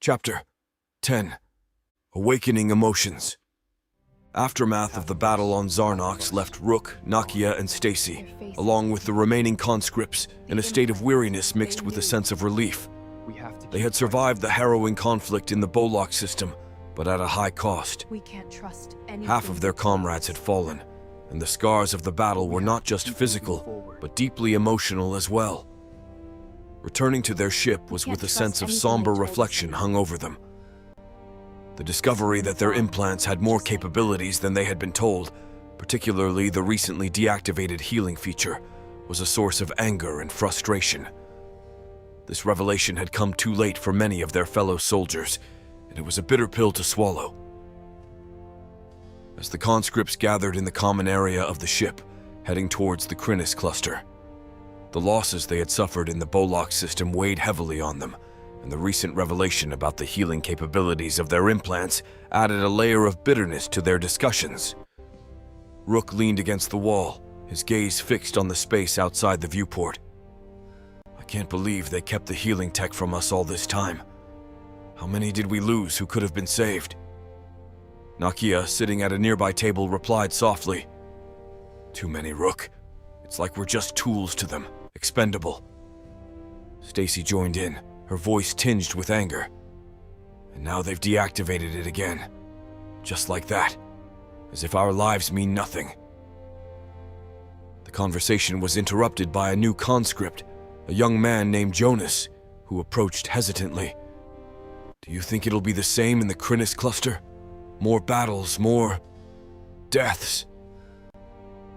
Chapter 10. Awakening Emotions. Aftermath of the battle on Zarnox left Rook, Nakia, and Stacy, along with the remaining conscripts, in a state of weariness mixed with a sense of relief. They had survived the harrowing conflict in the Bolox system, but at a high cost. Half of their comrades had fallen, and the scars of the battle were not just physical, but deeply emotional as well. Returning to their ship was with a sense of somber reflection hung over them. The discovery that their implants had more capabilities than they had been told, particularly the recently deactivated healing feature, was a source of anger and frustration. This revelation had come too late for many of their fellow soldiers, and it was a bitter pill to swallow. As the conscripts gathered in the common area of the ship, heading towards the Krynnis Cluster, the losses they had suffered in the Bolox system weighed heavily on them, and the recent revelation about the healing capabilities of their implants added a layer of bitterness to their discussions. Rook leaned against the wall, his gaze fixed on the space outside the viewport. I can't believe they kept the healing tech from us all this time. How many did we lose who could have been saved? Nakia, sitting at a nearby table, replied softly, "Too many, Rook. It's like we're just tools to them, expendable." Stacy joined in, her voice tinged with anger. "And now they've deactivated it again. Just like that. As if our lives mean nothing." The conversation was interrupted by a new conscript, a young man named Jonas, who approached hesitantly. "Do you think it'll be the same in the Krynnis Cluster? More battles, more deaths?"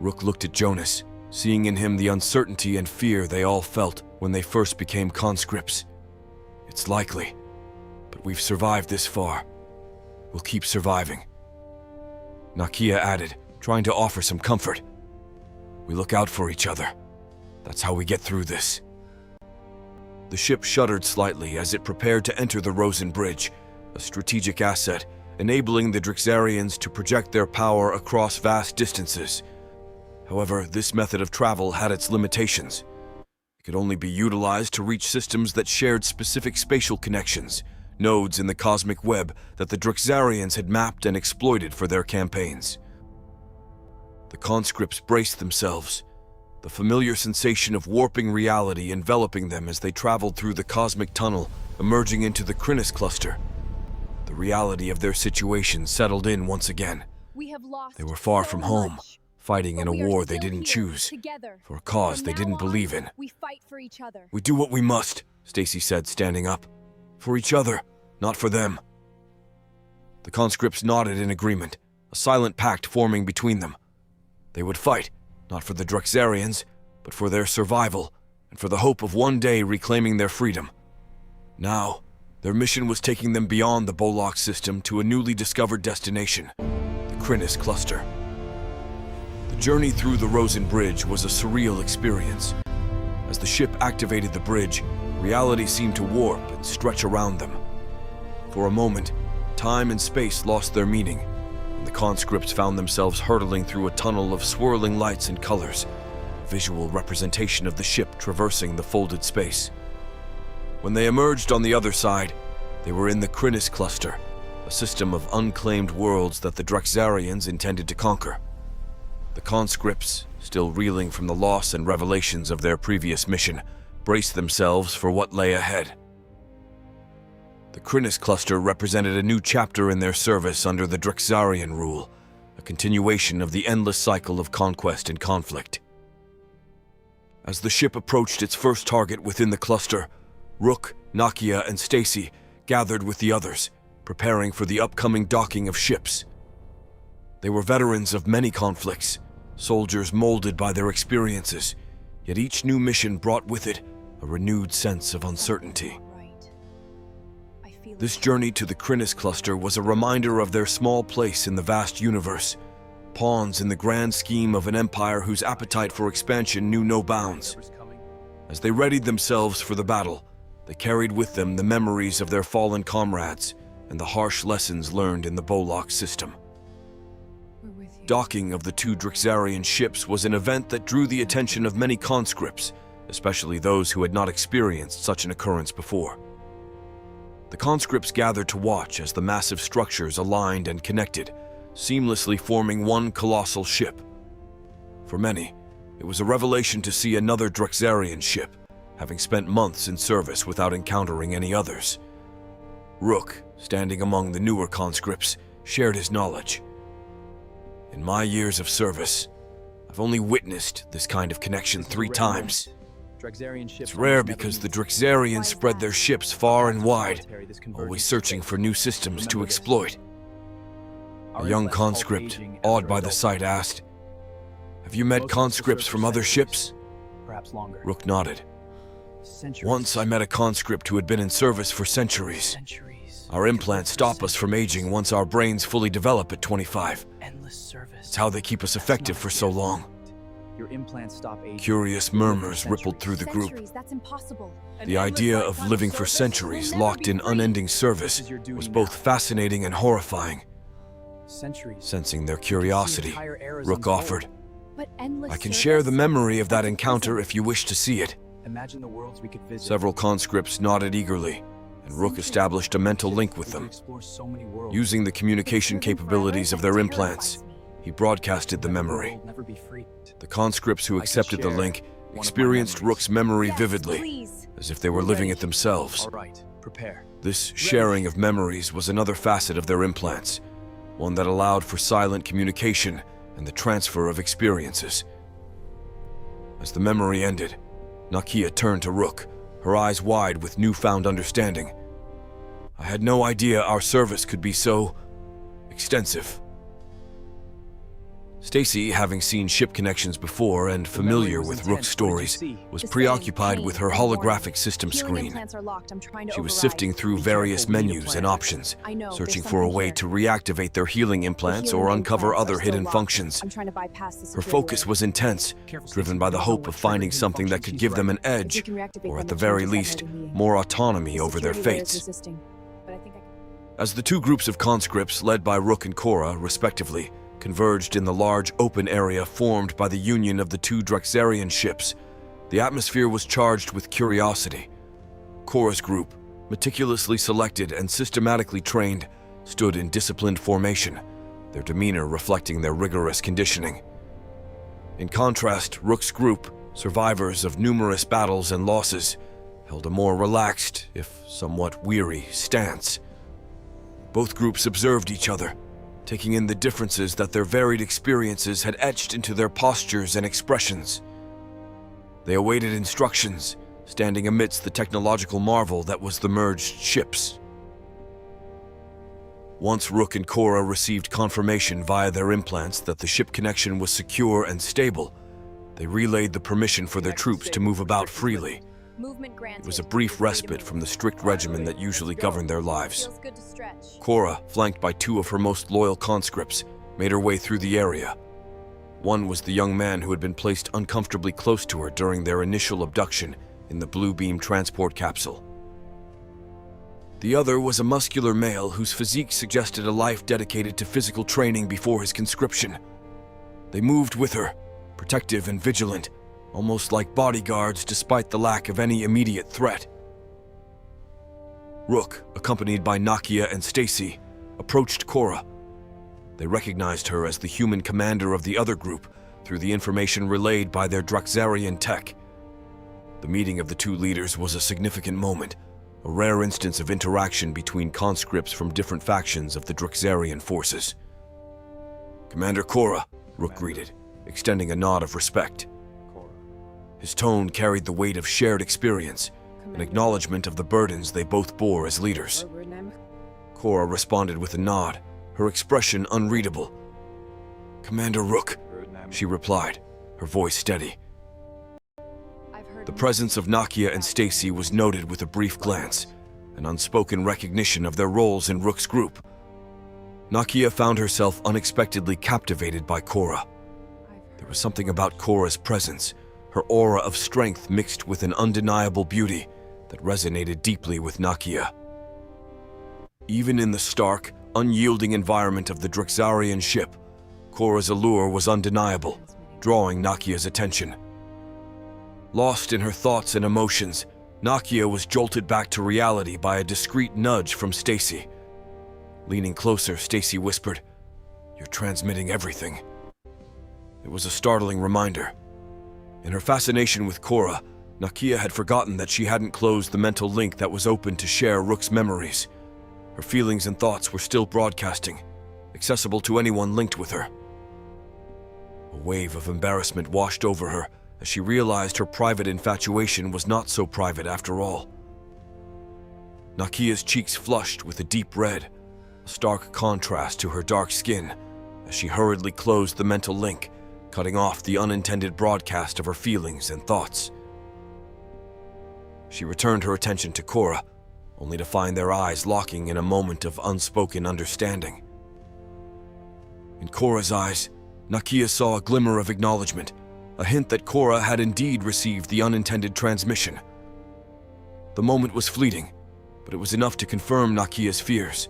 Rook looked at Jonas, seeing in him the uncertainty and fear they all felt when they first became conscripts. "It's likely, but we've survived this far. We'll keep surviving." Nakia added, trying to offer some comfort. "We look out for each other. That's how we get through this." The ship shuddered slightly as it prepared to enter the Rosen Bridge, a strategic asset enabling the Drakzarians to project their power across vast distances. However, this method of travel had its limitations. It could only be utilized to reach systems that shared specific spatial connections, nodes in the cosmic web that the Drakzarians had mapped and exploited for their campaigns. The conscripts braced themselves, the familiar sensation of warping reality enveloping them as they traveled through the cosmic tunnel, emerging into the Krynnis Cluster. The reality of their situation settled in once again. They were far from home, fighting in a war they didn't choose, for a cause they didn't believe in. "We do what we must," Stacy said, standing up. "For each other, not for them." The conscripts nodded in agreement, a silent pact forming between them. They would fight, not for the Drakzarians, but for their survival, and for the hope of one day reclaiming their freedom. Now, their mission was taking them beyond the Bolox system to a newly discovered destination, the Krynnis Cluster. The journey through the Rosen Bridge was a surreal experience. As the ship activated the bridge, reality seemed to warp and stretch around them. For a moment, time and space lost their meaning, and the conscripts found themselves hurtling through a tunnel of swirling lights and colors, a visual representation of the ship traversing the folded space. When they emerged on the other side, they were in the Krynnis Cluster, a system of unclaimed worlds that the Drakzarians intended to conquer. The conscripts, still reeling from the loss and revelations of their previous mission, braced themselves for what lay ahead. The Krynnis Cluster represented a new chapter in their service under the Drakzarian rule, a continuation of the endless cycle of conquest and conflict. As the ship approached its first target within the cluster, Rook, Nakia, and Stacy gathered with the others, preparing for the upcoming docking of ships. They were veterans of many conflicts, soldiers molded by their experiences, yet each new mission brought with it a renewed sense of uncertainty. This journey to the Krynnis Cluster was a reminder of their small place in the vast universe, pawns in the grand scheme of an empire whose appetite for expansion knew no bounds. As they readied themselves for the battle, they carried with them the memories of their fallen comrades and the harsh lessons learned in the Bolox system. Docking of the two Drakzarian ships was an event that drew the attention of many conscripts, especially those who had not experienced such an occurrence before. The conscripts gathered to watch as the massive structures aligned and connected, seamlessly forming one colossal ship. For many, it was a revelation to see another Drakzarian ship, having spent months in service without encountering any others. Rook, standing among the newer conscripts, shared his knowledge. In my years of service, I've only witnessed this kind of connection 3 times. It's rare because the Drakzarians spread their ships far and wide, always searching for new systems to exploit. A young conscript, awed by the sight, asked, "Have you met conscripts from other ships?" Rook nodded. "Once I met a conscript who had been in service for centuries. Our implants stop us from aging once our brains fully develop at 25. It's how they keep us effective for so long." Curious murmurs rippled through the group. The idea of living for centuries locked in unending service was both fascinating and horrifying. Sensing their curiosity, Rook offered, "I can share the memory of that encounter if you wish to see it." Several conscripts nodded eagerly, and Rook established a mental link with them. Using the communication capabilities of their implants, he broadcasted the memory. The conscripts who accepted the link experienced Rook's memory vividly, as if they were living it themselves. This sharing of memories was another facet of their implants, one that allowed for silent communication and the transfer of experiences. As the memory ended, Nakia turned to Rook, her eyes wide with newfound understanding. "I had no idea our service could be so extensive." Stacy, having seen ship connections before and familiar with Rook's stories, was preoccupied with her holographic system screen. She was sifting through various menus and options, searching for a way to reactivate their healing implants or uncover other hidden functions. Her focus was intense, driven by the hope of finding something that could give them an edge, or at the very least, more autonomy over their fates. As the 2 groups of conscripts, led by Rook and Cora, respectively, converged in the large open area formed by the union of the 2 Drakzarian ships, the atmosphere was charged with curiosity. Cora's group, meticulously selected and systematically trained, stood in disciplined formation, their demeanor reflecting their rigorous conditioning. In contrast, Rook's group, survivors of numerous battles and losses, held a more relaxed, if somewhat weary, stance. Both groups observed each other, taking in the differences that their varied experiences had etched into their postures and expressions. They awaited instructions, standing amidst the technological marvel that was the merged ships. Once Rook and Cora received confirmation via their implants that the ship connection was secure and stable, they relayed the permission for their troops to move about freely. It was a brief respite from the strict regimen that usually governed their lives. Cora, flanked by 2 of her most loyal conscripts, made her way through the area. One was the young man who had been placed uncomfortably close to her during their initial abduction in the Blue Beam transport capsule. The other was a muscular male whose physique suggested a life dedicated to physical training before his conscription. They moved with her, protective and vigilant, almost like bodyguards despite the lack of any immediate threat. Rook, accompanied by Nakia and Stacy, approached Cora. They recognized her as the human commander of the other group through the information relayed by their Drakzarian tech. The meeting of the 2 leaders was a significant moment, a rare instance of interaction between conscripts from different factions of the Drakzarian forces. "Commander Cora," Rook greeted, extending a nod of respect. His tone carried the weight of shared experience, an acknowledgement of the burdens they both bore as leaders. Cora responded with a nod, her expression unreadable. "Commander Rook," she replied, her voice steady. The presence of Nakia and Stacy was noted with a brief glance, an unspoken recognition of their roles in Rook's group. Nakia found herself unexpectedly captivated by Cora. There was something about Cora's presence, her aura of strength mixed with an undeniable beauty, that resonated deeply with Nakia. Even in the stark, unyielding environment of the Drakzarian ship, Cora's allure was undeniable, drawing Nakia's attention. Lost in her thoughts and emotions, Nakia was jolted back to reality by a discreet nudge from Stacy. Leaning closer, Stacy whispered, "You're transmitting everything." It was a startling reminder. In her fascination with Cora, Nakia had forgotten that she hadn't closed the mental link that was open to share Rook's memories. Her feelings and thoughts were still broadcasting, accessible to anyone linked with her. A wave of embarrassment washed over her as she realized her private infatuation was not so private after all. Nakia's cheeks flushed with a deep red, a stark contrast to her dark skin, as she hurriedly closed the mental link, cutting off the unintended broadcast of her feelings and thoughts. She returned her attention to Cora, only to find their eyes locking in a moment of unspoken understanding. In Cora's eyes, Nakia saw a glimmer of acknowledgement, a hint that Cora had indeed received the unintended transmission. The moment was fleeting, but it was enough to confirm Nakia's fears.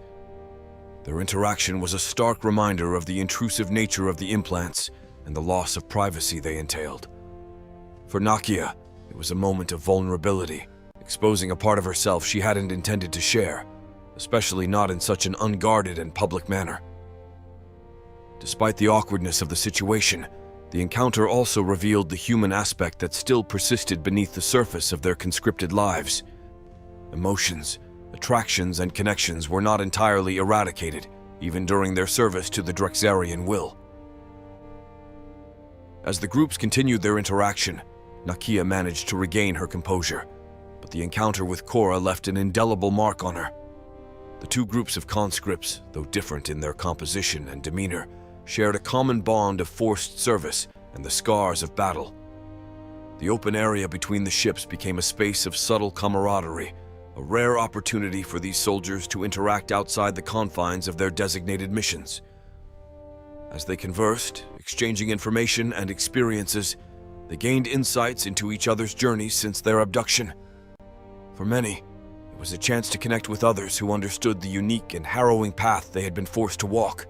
Their interaction was a stark reminder of the intrusive nature of the implants and the loss of privacy they entailed. For Nakia, it was a moment of vulnerability, exposing a part of herself she hadn't intended to share, especially not in such an unguarded and public manner. Despite the awkwardness of the situation, the encounter also revealed the human aspect that still persisted beneath the surface of their conscripted lives. Emotions, attractions, and connections were not entirely eradicated, even during their service to the Drakzarian will. As the groups continued their interaction, Nakia managed to regain her composure, but the encounter with Cora left an indelible mark on her. The two groups of conscripts, though different in their composition and demeanor, shared a common bond of forced service and the scars of battle. The open area between the ships became a space of subtle camaraderie, a rare opportunity for these soldiers to interact outside the confines of their designated missions. As they conversed, exchanging information and experiences, they gained insights into each other's journeys since their abduction. For many, it was a chance to connect with others who understood the unique and harrowing path they had been forced to walk.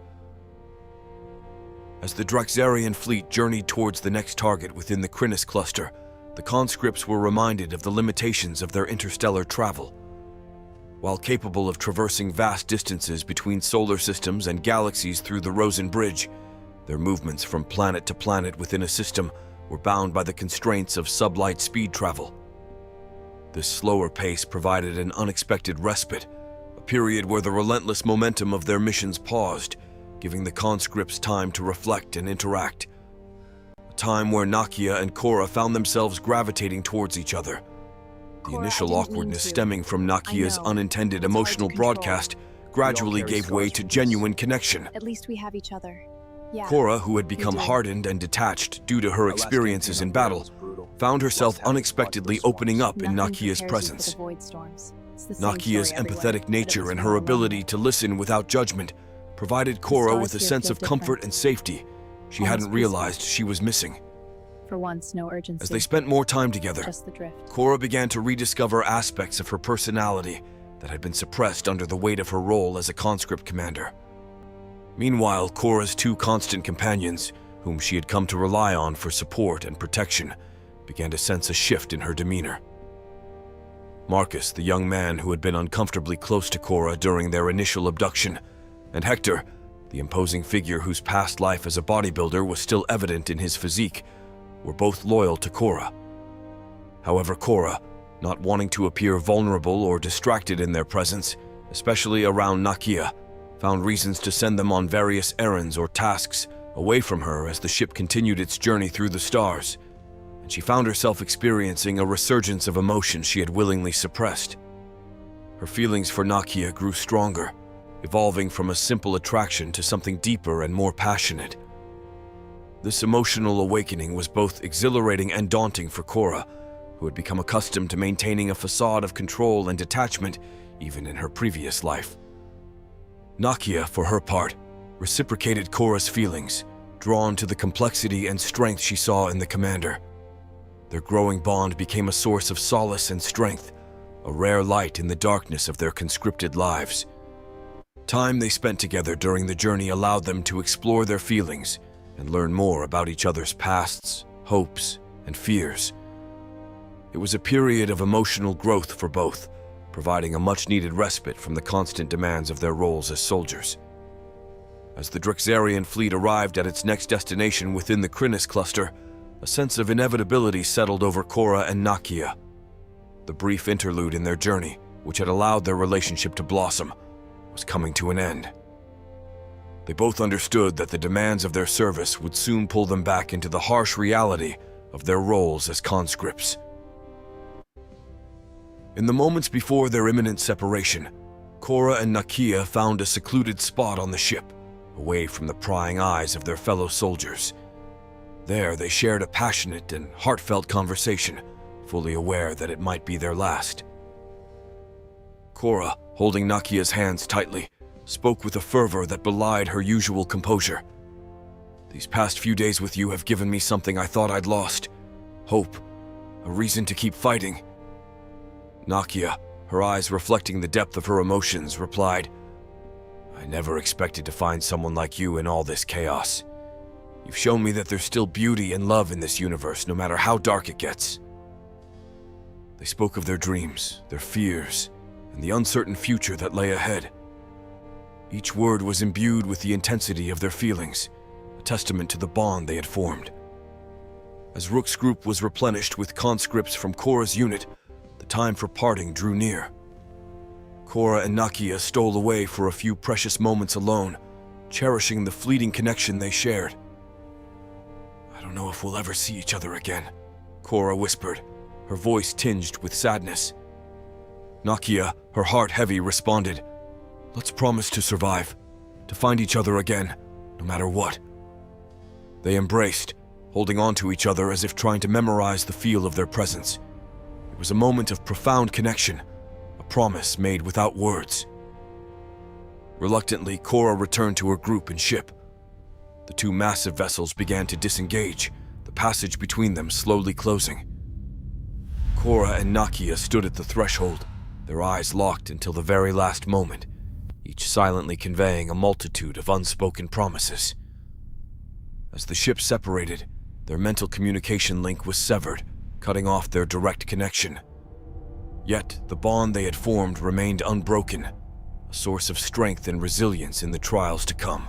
As the Drakzarian fleet journeyed towards the next target within the Krynnis Cluster, the conscripts were reminded of the limitations of their interstellar travel. While capable of traversing vast distances between solar systems and galaxies through the Rosen Bridge, their movements from planet to planet within a system were bound by the constraints of sublight speed travel. This slower pace provided an unexpected respite, a period where the relentless momentum of their missions paused, giving the conscripts time to reflect and interact. A time where Nakia and Cora found themselves gravitating towards each other. The initial awkwardness stemming from Nakia's unintended emotional broadcast gradually gave way to genuine connection. At least we have each other. Yeah. Cora, who had become hardened and detached due to her experiences in battle, found herself unexpectedly opening up in Nakia's presence. Nakia's empathetic nature and her ability to listen without judgment provided Cora with a sense of comfort and safety she hadn't realized she was missing. For once, no urgency. As they spent more time together, Just the drift. Cora began to rediscover aspects of her personality that had been suppressed under the weight of her role as a conscript commander. Meanwhile, Cora's two constant companions, whom she had come to rely on for support and protection, began to sense a shift in her demeanor. Marcus, the young man who had been uncomfortably close to Cora during their initial abduction, and Hector, the imposing figure whose past life as a bodybuilder was still evident in his physique, were both loyal to Cora. However, Cora, not wanting to appear vulnerable or distracted in their presence, especially around Nakia, found reasons to send them on various errands or tasks away from her as the ship continued its journey through the stars, and she found herself experiencing a resurgence of emotion she had willingly suppressed. Her feelings for Nakia grew stronger, evolving from a simple attraction to something deeper and more passionate. This emotional awakening was both exhilarating and daunting for Cora, who had become accustomed to maintaining a facade of control and detachment even in her previous life. Nakia, for her part, reciprocated Cora's feelings, drawn to the complexity and strength she saw in the commander. Their growing bond became a source of solace and strength, a rare light in the darkness of their conscripted lives. Time they spent together during the journey allowed them to explore their feelings and learn more about each other's pasts, hopes, and fears. It was a period of emotional growth for both, providing a much-needed respite from the constant demands of their roles as soldiers. As the Drakzarian fleet arrived at its next destination within the Krynnis Cluster, a sense of inevitability settled over Cora and Nakia. The brief interlude in their journey, which had allowed their relationship to blossom, was coming to an end. They both understood that the demands of their service would soon pull them back into the harsh reality of their roles as conscripts. In the moments before their imminent separation, Cora and Nakia found a secluded spot on the ship, away from the prying eyes of their fellow soldiers. There, they shared a passionate and heartfelt conversation, fully aware that it might be their last. Cora, holding Nakia's hands tightly, spoke with a fervor that belied her usual composure. "These past few days with you have given me something I thought I'd lost. Hope. A reason to keep fighting." Nakia, her eyes reflecting the depth of her emotions, replied, "I never expected to find someone like you in all this chaos. You've shown me that there's still beauty and love in this universe, no matter how dark it gets." They spoke of their dreams, their fears, and the uncertain future that lay ahead. Each word was imbued with the intensity of their feelings, a testament to the bond they had formed. As Rook's group was replenished with conscripts from Cora's unit, the time for parting drew near. Cora and Nakia stole away for a few precious moments alone, cherishing the fleeting connection they shared. "I don't know if we'll ever see each other again," Cora whispered, her voice tinged with sadness. Nakia, her heart heavy, responded, "Let's promise to survive, to find each other again, no matter what." They embraced, holding on to each other as if trying to memorize the feel of their presence. It was a moment of profound connection, a promise made without words. Reluctantly, Cora returned to her group and ship. The two massive vessels began to disengage, the passage between them slowly closing. Cora and Nakia stood at the threshold, their eyes locked until the very last moment, each silently conveying a multitude of unspoken promises. As the ship separated, their mental communication link was severed, cutting off their direct connection. Yet, the bond they had formed remained unbroken, a source of strength and resilience in the trials to come.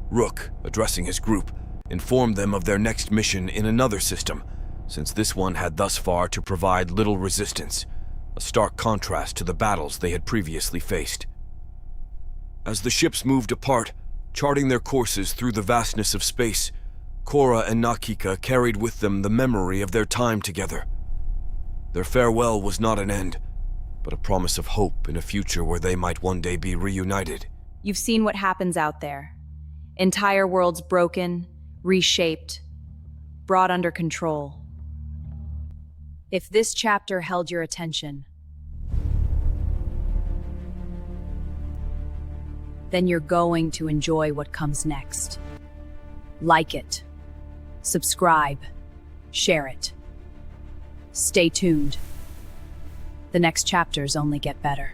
Rook, addressing his group, informed them of their next mission in another system, since this one had thus far to provide little resistance, a stark contrast to the battles they had previously faced. As the ships moved apart, charting their courses through the vastness of space, Cora and Nakia carried with them the memory of their time together. Their farewell was not an end, but a promise of hope in a future where they might one day be reunited. You've seen what happens out there. Entire worlds broken, reshaped, brought under control. If this chapter held your attention, then you're going to enjoy what comes next. Like it, subscribe, share it. Stay tuned. The next chapters only get better.